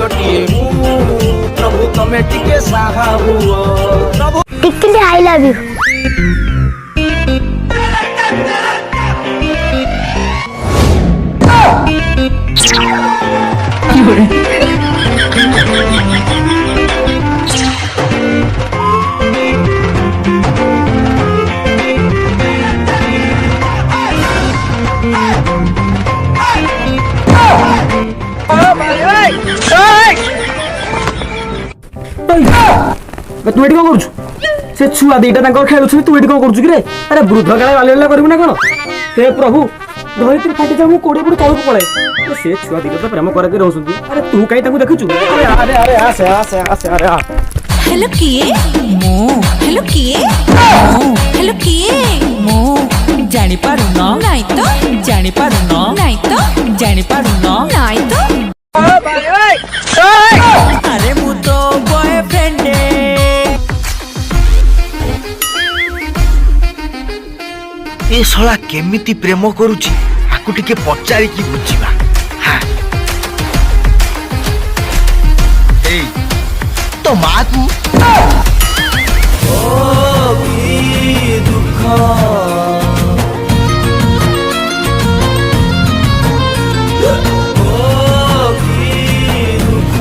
गोटिए प्रभु तमे टिके साहा हुओ प्रभु टिकली आई लव यू तू ये कौन से छुआ दीटा खेलु तू ये कौन कर अरे वृद्ध काले बालिला करू ना कौन हे प्रभु धरित्री फाटी जा मु कोड़े पुड़ी तलक पळे से छुआ दीटा तो प्रेम करके रहउछंती अरे तू काई ताकू देखछु अरे अरे अरे आसे अरे आ हेलो किए मो हेलो किए मो हेलो किए मो जानि पारु न नाही तो जानि पारु न नाही तो जानि पारु न नाही तो अरे मु तो बॉयफ्रेंड ए शला केमिति प्रेम करूची आकु टिके पचारी की बुझीबा हां ए तो मां तू ओ की दुख ओ की दुख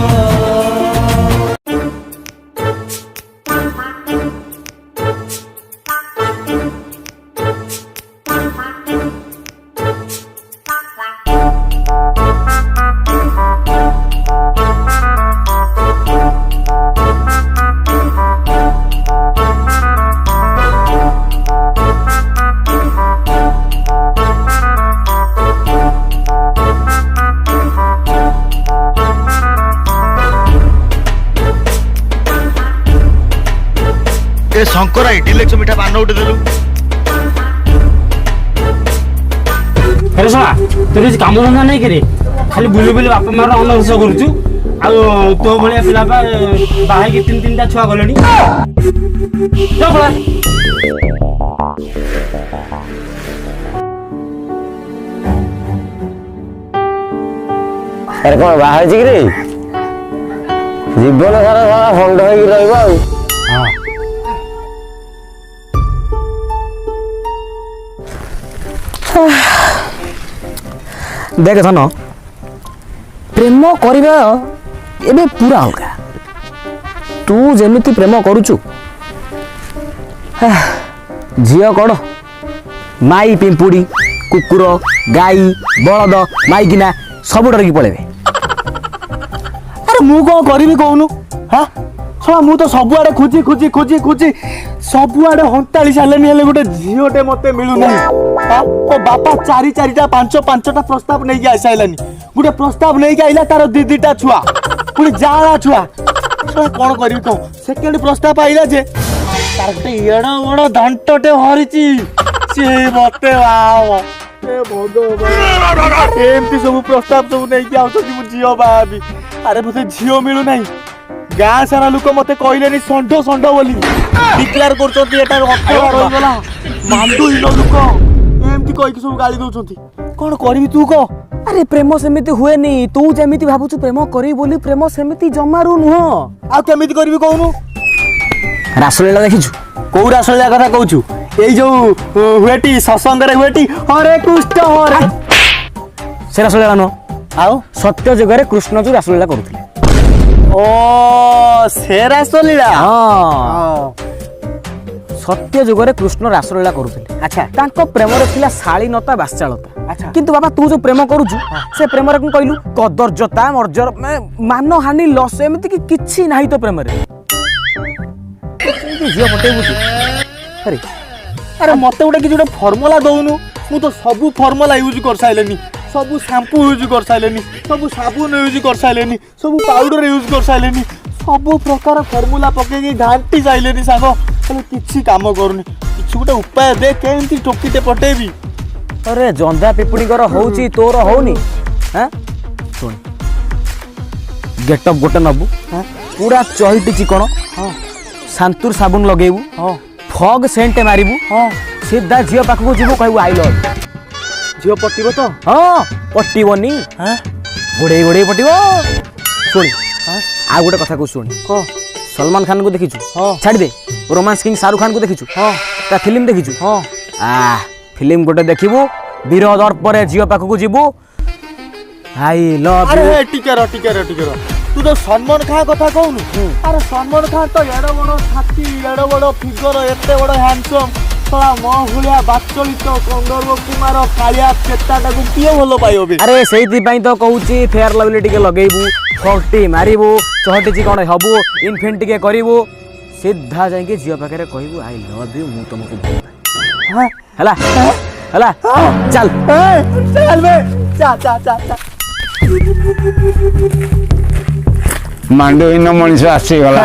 ए शंकर इडली मिठा पान उठे देलु अरे साला तोर जे काम धंदा नहीं करे खाली बुली बुली बापा मार अनर्स करूछु आ तो भलिया पिला बा बाहे के तीन तीनटा छुआ गलनी जा बड़ा अरे कौन बाहर जी रे जीवन सारा सारा फंड होई रहबा हां देख सन प्रेम करबा एबे पूरा अलगा तू जेमिति प्रेम करूचु झियो कड़ माई पिंपुड़ी कुकुर गाई बलद माइकिना सब डर की पळेबे अरे मु को करबी कहनु हां छला मु तो सब आड़े खोजी खोजी खोजी खोजी सब आड़े हंताली सालेनी हेले गोटे झियोटे मते मिलु नहीं हां ओ बापा चारि चारिटा पांच पांचटा प्रस्ताव नै के आइसाइलानी गोटे प्रस्ताव नै के आइला तार दीदीटा छुआ पुनी जाला छुआ छला कोन करबी कह सेकंड प्रस्ताव आइला जे तार गोटे एड़ा बड़ धंटटे हरिची से मते वाव ए भगवान एमती सब प्रस्ताव सब नै के आउछथि मु झियो बाबी अरे मते झियो मिलु नहीं गाँ सारा लोक मते कहले षंढ षंढ बोली डिक्लेयर करछथि एटा हत्या होई गला मांडू हिलो लोक एमती कहि के सब गाली दउछथि कोन करबी तू को अरे प्रेम सेमिति हुए नी तू जेमिति भाबुछु प्रेम करी बोली प्रेम सेमिति जमारू नुह आ केमिति करबी कहनु रासलीला देखिछु को रासलीला कथा कहूछु एई जो हुएटी ससंग रे हुएटी हरे कृष्ण हरे से रासलीला न आउ सत्य जगह रे कृष्ण जो रासलीला करूथिले ओ से रासलीला हां सत्य जुगरे कृष्ण रासलीला करूथिले अच्छा तांको प्रेम रे थिला शालीनता बास्चालता अच्छा किंतु बाबा तू जो प्रेम करूछु से प्रेम रे कोन कहलु कदर्जता मर्जर मान हानि लॉस एमिति कि किछि नाही तो प्रेम रे जियो पटे बुझु अरे अरे मते उडे कि जोडे फार्मूला दउनु मु तो सब फार्मूला यूज कर साइलेनी सब शैम्पू यूज कर साइलेनी सब साबुन यूज कर साइलेनी सब पाउडर यूज कर साइलेनी सब प्रकार फार्मूला पके के घांटी साइलेनी सागो खाली किछि काम करनी किछि गोटे उपाय दे केंती टोकीटे पटेबी अरे जंदा पिपुडी कर होउची तोर होउनी हैं सुन गेटअप गोटे नबु पूरा चहिटी चिकण हां शांतुर साबुन लगेबू हां फॉग सेंट मारिबू हां सीधा झियो पाखको जीवो कहबू आई लव झियो पट्टिबो तो हां पट्टिबोनी हां गोडे गोडे पट्टिबो सुन ଆଉ ଗୋଟେ କଥା କହୁ ଶୁଣି କହ ସଲମାନ ଖାନ କୁ ଦେଖିଛୁ ହଁ। ଛାଡ଼ି ଦେ ରୋମାନ୍ସ କିଙ୍ଗ ଶାହରୁଖ ଖାନ କୁ ଦେଖିଛୁ ହଁ ତା ଫିଲ୍ମ ଦେଖିଛୁ ହଁ ଫିଲ୍ମ ଗୋଟେ ଦେଖିବୁ ବୀର ଦର୍ପରେ ଝିଅ ପାଖକୁ ଯିବୁ ଆଇ ଲଭ୍ আরে ୟୁ টিকে র তু তো সলমান খান কথা কହୁନু আরে সলমান খান তো এড় বড় ছাতি এড় বড় ফিগর এতে বড় হ্যান্ডসম শলা ম ভুলিয়া বাচ্চলিত কন্দর্ব কুমার কালিয়া চেতাটাକୁ কিଏ ଭଲ ପାଇବ ବେ ଆରେ ସେଇଥିପାଇଁ ତ କହୁଛି ଫେୟାର ଲଭଲି ଟିକେ ଲଗେଇବୁ ଫଟି ମାରିବୁ ଚହଟିଛି କ'ଣ ହବୁ ଇନଫିନ୍ ଟିକେ କରିବୁ ସିଧା ଯାଇକି ଝିଅ ପାଖରେ କହିବୁ ଆଇ ଲଭ୍ ୟୁ ମୁଁ ତମକୁ ଭଲ ପାଏ ହେଲା ହେଲା ଚାଲ চল বে চা চা চা চা ମାଣ୍ଡହୀନ ମଣିଷ ଆସିଗଲା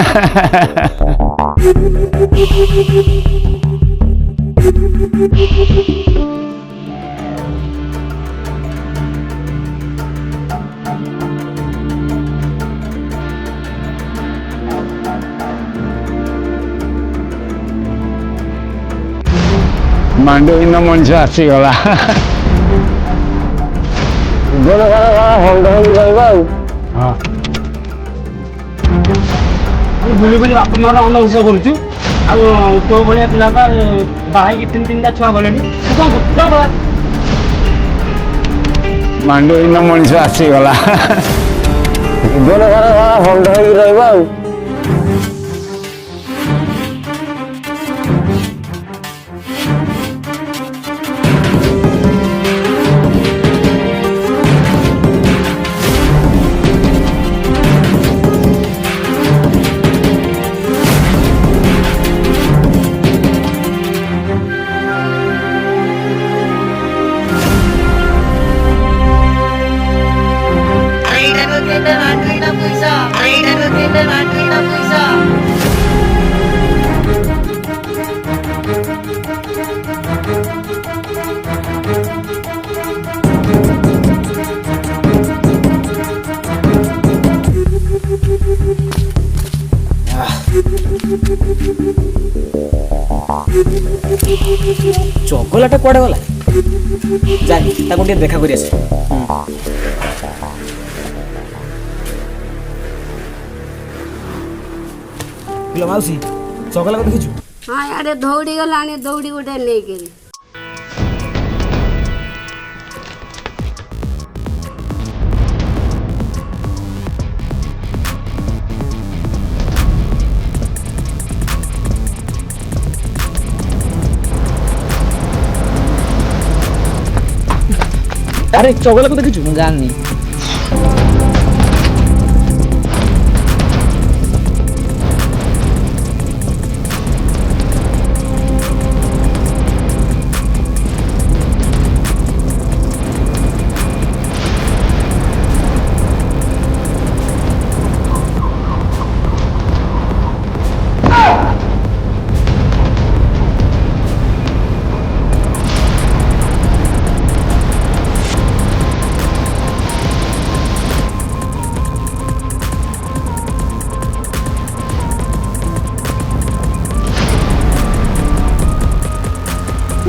ମାଣ୍ଡହୀନ ମଣିଷ ଆସିଗଲା ଜୀବନ ସାରା ହଣ୍ଡ ହେଇକି ରହିବା ଆଉ ବୁଲି ବୁଲି ବାପା ମାଆର ଅଣ୍ଡ କରୁଛୁ ଆଉ ତୋ ଭଳିଆ ପିଲା ବା ବାହା ହେଇକି ତିନିଟା ଛୁଆ ଗଲେଣି ତୁ କ'ଣ କରୁଛୁ ମାଣ୍ଡହୀନ ମଣିଷ ଆସିଗଲା ଜୀବନ ସାରା ହଣ୍ଡ ହେଇକି ରହିବା ଆଉ ଚଗଲାଟା କୁଆଡ଼େ ଗଲା ଯାଇ ତାକୁ ଟିକେ ଦେଖା କରି ଆସେ ପିଲା ମାଉସୀ ଚଗଲାକୁ ଦେଖିଛୁ ହଁ ଇଆଡ଼େ ଦୌଡ଼ି ଗଲାଣି ଦୌଡ଼ି ଗୋଟେ ନେଇକିରି ଆରେ ଚଗଲାକୁ ଦେଖିଛୁ ମୁଁ ଜାଣିନି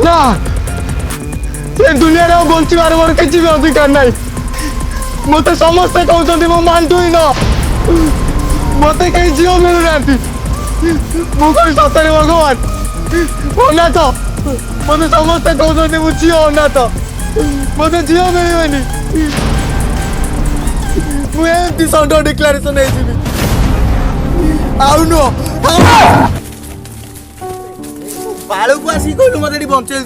না ସେ ଦୁନିଆରେ ଆଉ ବଞ୍ଚିବାର ମୋର କିଛି ବି ଅଧିକାର ନାହିଁ ମୋତେ ସମସ୍ତେ କହୁଛନ୍ତି ମୁଁ ମାଣ୍ଡୁହୀନ ମୋତେ କେହି ଝିଅ ମିଳୁନାହାନ୍ତି ମୁଁ କହି ସତରେ ଭଗବାନ ଅନାଥ ମୋତେ ସମସ୍ତେ କହୁଛନ୍ତି ମୁଁ ଝିଅ ଅନାଥ ମୋତେ ଝିଅ ମିଳିବନି ମୁଁ ଏମିତି ଷଣ୍ଢ ଡିକ୍ଲାରେସନ ହେଇଯିବି ଆଉ ନୁହଁ ବାଳକୁ ଆସିକି କହିଲୁ ମୋତେ ଏଠି ବଞ୍ଚେଇ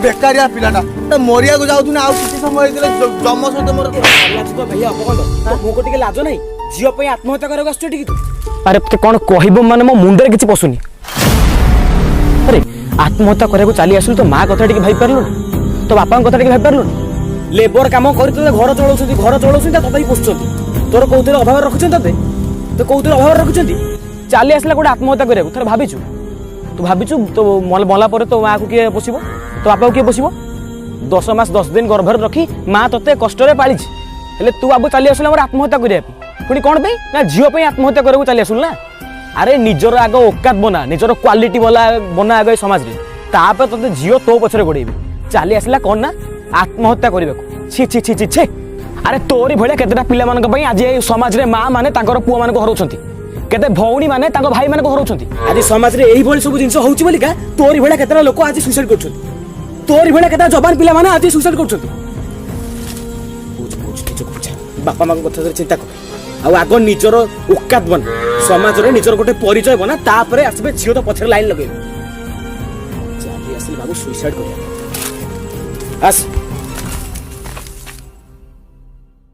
ବେକାରିଆ ପିଲାଟା ମରିବାକୁ ଯାଉଥିନି ଆଉ କିଛି ସମୟ ହେଇଥିଲେ ଜମ ସହିତ ମୋର ଭାଇଆ ଅପକଣ୍ଡ ମୁଁ ଟିକେ ଲାଜ ନାହିଁ ଝିଅ ପାଇଁ ଆତ୍ମହତ୍ୟା କରିବାକୁ ଆସୁଛୁ ଟିକେ ତୁ ଆରେ କ'ଣ କହିବ ମାନେ ମୋ ମୁଣ୍ଡରେ କିଛି ପଶୁନି ଆରେ ଆତ୍ମହତ୍ୟା କରିବାକୁ ଚାଲି ଆସିଲୁ ତ ମା କଥା ଟିକେ ଭାବିପାରିଲୁନି ତୋ ବାପାଙ୍କ କଥା ଟିକେ ଭାବିପାରିଲୁନି ଲେବର କାମ କରି ତୋତେ ଘର ଚଳଉଛନ୍ତି ତତେ ହିଁ ପୋଷୁଛନ୍ତି ତୋର କୋଉଥିରେ ଅଭାବ ରଖୁଛନ୍ତି ତୋତେ କୋଉଥିରେ ଅଭାବ ରଖୁଛନ୍ତି ଚାଲି ଆସିଲା ଗୋଟେ ଆତ୍ମହତ୍ୟା କରିବାକୁ ଥରେ ଭାବିଛୁ ତୁ ଭାବିଛୁ ତୋ ମଲା ପରେ ତୋ ମାଆକୁ କିଏ ପୋଷିବ ତୋ ବାପାକୁ କିଏ ପୋଷିବ 10 ମାସ 10 ଦିନ ଗର୍ଭରେ ରଖି ମା ତତେ କଷ୍ଟରେ ପାଳିଛି ହେଲେ ତୁ ବାବୁ ଚାଲି ଆସିଲା ମୋର ଆତ୍ମହତ୍ୟା କରିବା ପାଇଁ ପୁଣି କ'ଣ ପାଇଁ ନା ଝିଅ ପାଇଁ ଆତ୍ମହତ୍ୟା କରିବାକୁ ଚାଲି ଆସିଲୁ ନା ଆରେ ନିଜର ଆଗ ଓକାତ ବନା ନିଜର କ୍ୱାଲିଟି ବନା ଆଗ ଏ ସମାଜରେ ତାପରେ ତତେ ଝିଅ ତୋ ପଛରେ ଗୋଡ଼େଇବେ ଚାଲି ଆସିଲା କ'ଣ ନା ଆତ୍ମହତ୍ୟା କରିବାକୁ ଛି ଛି ଛି ଛି ଛେ अरे तोरी भले केतेटा पिला मानक पई आज ए समाज रे मां माने तांकर पुआ मानक हरौछंती केते भौणी माने तांको भाई मानक हरौछंती आज समाज रे एही भली सब जिंस होउची बोलिका तोरी भले केतेटा लोक आज सुसाइड करछंती तोरी भले केतेटा जवान पिला माने आज सुसाइड करछंती बुझ बुझ किछ बुझ बापा मां कथा चिंता कर आ आगो निजर औकात बन समाज रे निजर गोटे परिचय बना तापरे आसबे झियो तो पछरे लाइन लगे जाबी असली बाबू सुसाइड कर आस